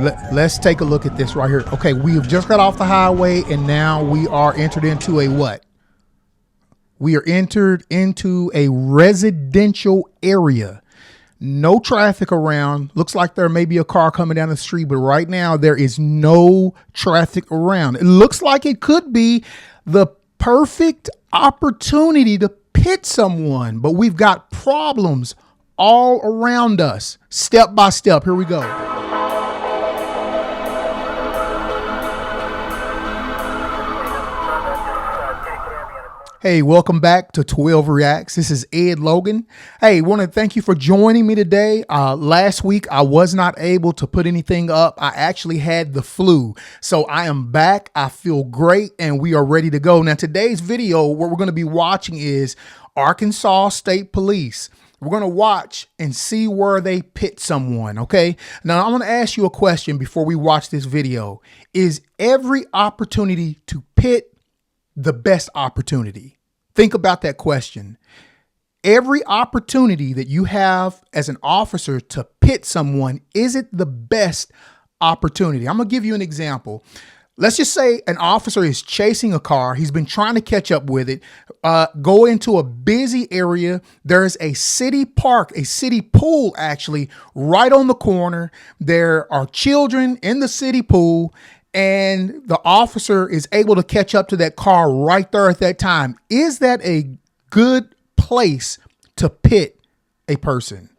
Let's take a look at this right here. Okay, we have just got off the highway and now we are entered into a what? We are entered into a residential area. No traffic around. Looks like there may be a car coming down the street, but right now there is no traffic around. It looks like it could be the perfect opportunity to pit someone, but we've got problems all around us. Step by step, here we go. Hey, welcome back to 12 Reacts. This is Ed Logan. Hey, want to thank you for joining me today. Last week, I was not able to put anything up. I actually had the flu. So I am back. I feel great and we are ready to go. Now, today's video, what we're going to be watching is Arkansas State Police. We're going to watch and see where they pit someone, okay? Now, I'm going to ask you a question before we watch this video. Is every opportunity to pit the best opportunity? Think about that question. Every opportunity that you have as an officer to pit someone, is it the best opportunity? I'm gonna give you an example. Let's just say an officer is chasing a car. He's been trying to catch up with it, go into a busy area. There's a city park, a city pool actually right on the corner. There are children in the city pool, and the officer is able to catch up to that car right there at that time. Is that a good place to pit a person?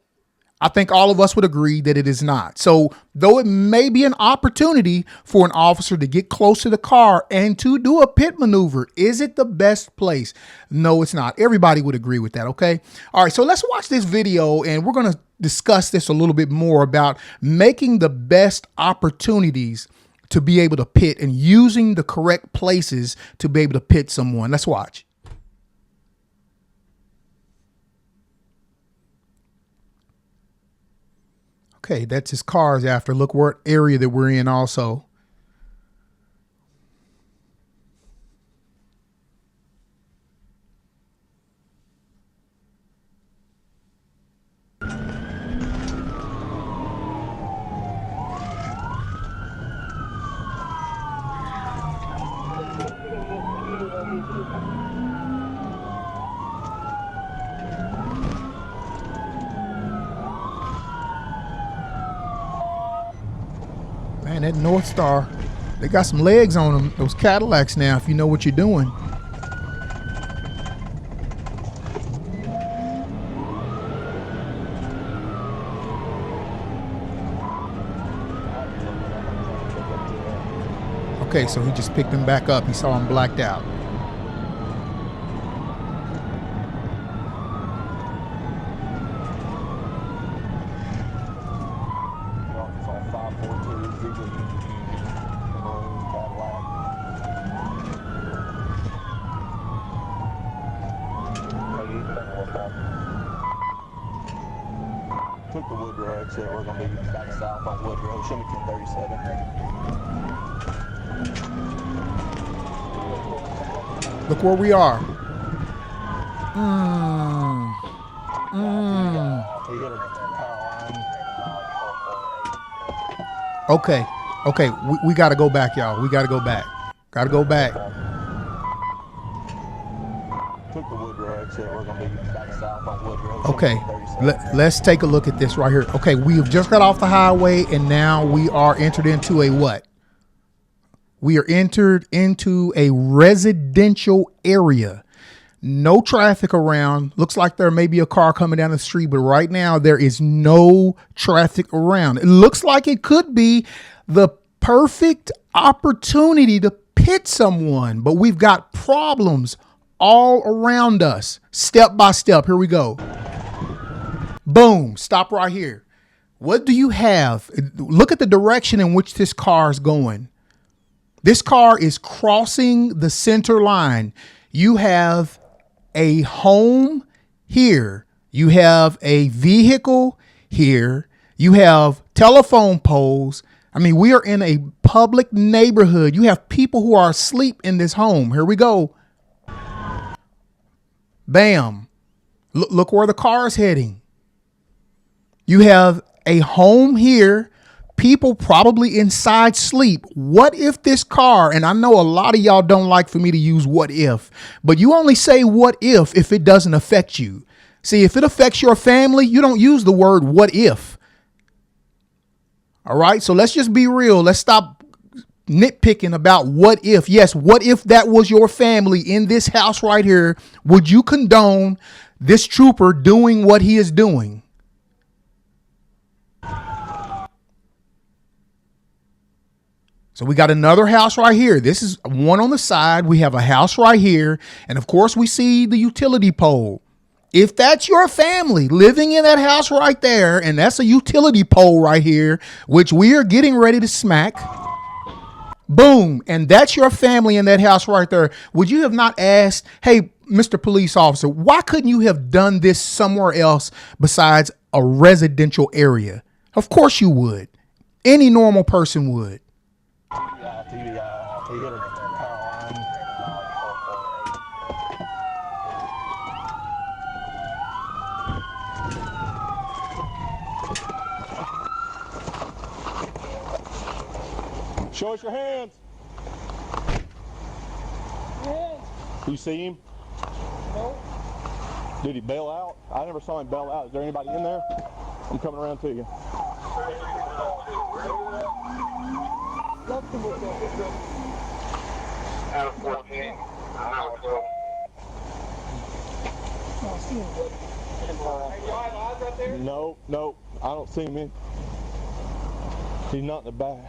I think all of us would agree that it is not. So though it may be an opportunity for an officer to get close to the car and to do a pit maneuver, is it the best place? No, it's not. Everybody would agree with that, okay? All right, so let's watch this video and we're going to discuss this a little bit more about making the best opportunities to be able to pit and using the correct places to be able to pit someone. Let's watch. Okay, that's his cars after. Look what area that we're in also. Man, that North Star, they got some legs on them, those Cadillacs now, if you know what you're doing. Okay, so he just picked him back up. He saw him blacked out. Took the Woodrow exit. We're going to be back south on Woodrow. Show me 1037. Look where we are. Okay. Okay. We got to go back, y'all. We got to go back. Got to go back. Took the Woodrow exit. We're going to be back south on Woodrow. Okay. Let's take a look at this right here. Okay, we have just got off the highway and now we are entered into a what? We are entered into a residential area. No traffic around. Looks like there may be a car coming down the street, but right now there is no traffic around. It looks like it could be the perfect opportunity to pit someone, but we've got problems all around us. Step by step, here we go. Boom, stop right here. What do you have? Look at the direction in which this car is going. This car is crossing the center line. You have a home here. You have a vehicle here. You have telephone poles. I mean, we are in a public neighborhood. You have people who are asleep in this home. Here we go. Bam. Look where the car is heading. You have a home here, people probably inside sleep. What if this car, and I know a lot of y'all don't like for me to use what if, but you only say what if it doesn't affect you. See, if it affects your family, you don't use the word what if. All right, so let's just be real. Let's stop nitpicking about what if. Yes, what if that was your family in this house right here? Would you condone this trooper doing what he is doing? So we got another house right here. This is one on the side. We have a house right here. And of course, we see the utility pole. If that's your family living in that house right there, and that's a utility pole right here, which we are getting ready to smack, boom, and that's your family in that house right there, would you have not asked, hey, Mr. Police Officer, why couldn't you have done this somewhere else besides a residential area? Of course you would. Any normal person would. He hit a power line. Show us your hands. You see him? No. Did he bail out? I never saw him bail out. Is there anybody in there? I'm coming around to you. Out of 14. No, I don't see him in. He's not in the back.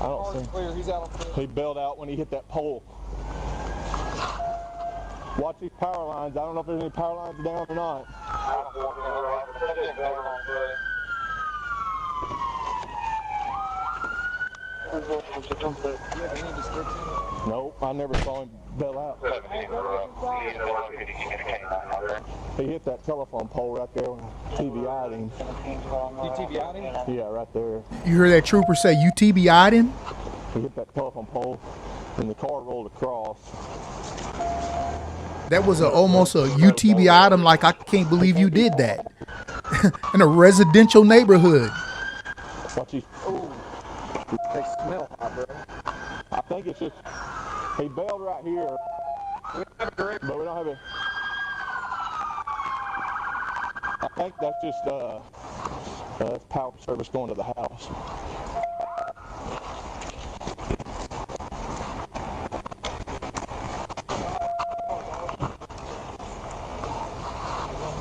I don't see him. Clear. He's out of clear. He bailed out when he hit that pole. Watch these power lines. I don't know if there's any power lines down or not. Nope, I never saw him bail out. He hit that telephone pole right there when I TBI'd him. You TBI'd him? Yeah, right there. You heard that trooper say you TBI'd him? He hit that telephone pole and the car rolled across. That was almost a UTB item. Like, I can't believe you did that in a residential neighborhood. Watch these. They smell hot, bro. I think it's just, he bailed right here, but we don't have a, I think that's just power service going to the house.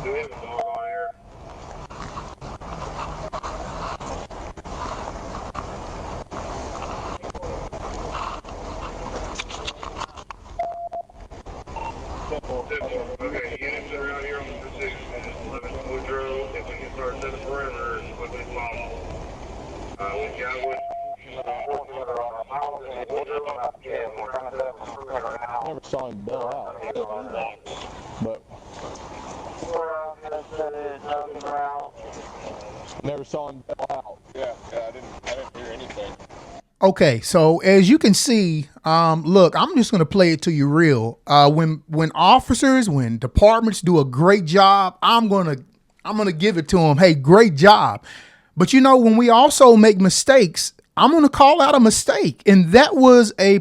Do we have a dog on here? Okay, units are out here on the position, 11 Woodrow. If we can start setting perimeter as quickly as possible. We've got what? I never saw him bail out, but never saw him bail out. Yeah, I didn't hear anything. Okay, so as you can see, look, I'm just gonna play it to you real. When officers, when departments do a great job, I'm gonna give it to them. Hey, great job. But you know, when we also make mistakes, I'm gonna call out a mistake, and that was a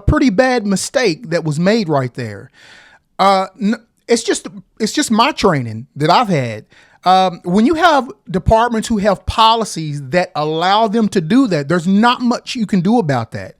pretty bad mistake that was made right there. It's just my training that I've had. When you have departments who have policies that allow them to do that, there's not much you can do about that.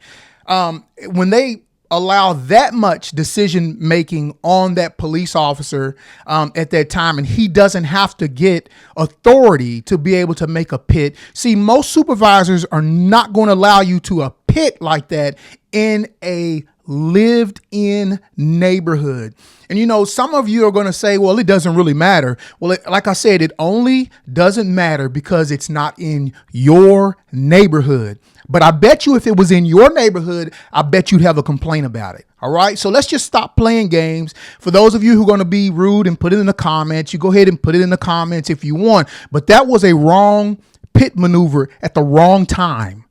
When they allow that much decision making on that police officer at that time, and he doesn't have to get authority to be able to make a pit. See, most supervisors are not going to allow you to a pit like that in a lived in neighborhood. And you know, some of you are going to say, well, it doesn't really matter. Well, like I said, it only doesn't matter because it's not in your neighborhood. But I bet you if it was in your neighborhood, I bet you'd have a complaint about it. All right. So let's just stop playing games. For those of you who are going to be rude and put it in the comments, you go ahead and put it in the comments if you want. But that was a wrong pit maneuver at the wrong time.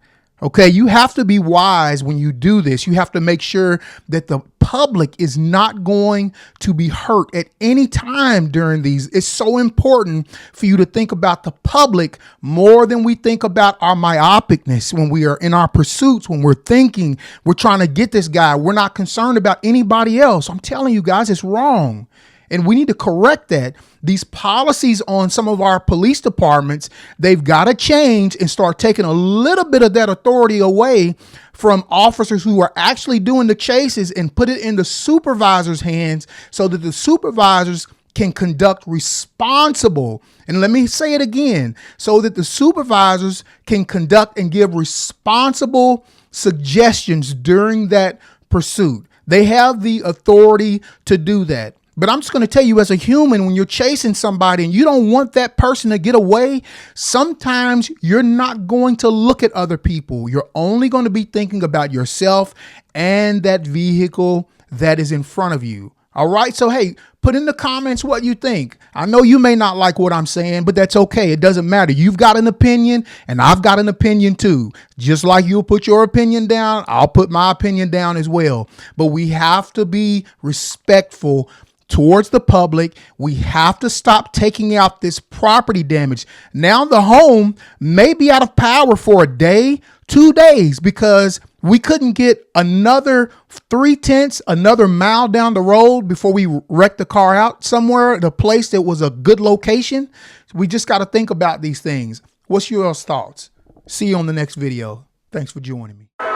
Okay, you have to be wise when you do this. You have to make sure that the public is not going to be hurt at any time during these. It's so important for you to think about the public more than we think about our myopicness when we are in our pursuits, when we're thinking we're trying to get this guy. We're not concerned about anybody else. I'm telling you guys, it's wrong. And we need to correct that. These policies on some of our police departments, they've got to change and start taking a little bit of that authority away from officers who are actually doing the chases and put it in the supervisor's hands so that the supervisors can conduct responsible, and let me say it again, so that the supervisors can conduct and give responsible suggestions during that pursuit. They have the authority to do that. But I'm just going to tell you, as a human, when you're chasing somebody and you don't want that person to get away, sometimes you're not going to look at other people. You're only going to be thinking about yourself and that vehicle that is in front of you. All right. So, hey, put in the comments what you think. I know you may not like what I'm saying, but that's okay. It doesn't matter. You've got an opinion and I've got an opinion too. Just like you'll put your opinion down, I'll put my opinion down as well. But we have to be respectful towards the public. We have to stop taking out this property damage. Now the home may be out of power for a day, 2 days, because we couldn't get another 3/10, another mile down the road before we wrecked the car out somewhere at a place that was a good location. We just got to think about these things. What's your thoughts? See you on the next video. Thanks for joining me.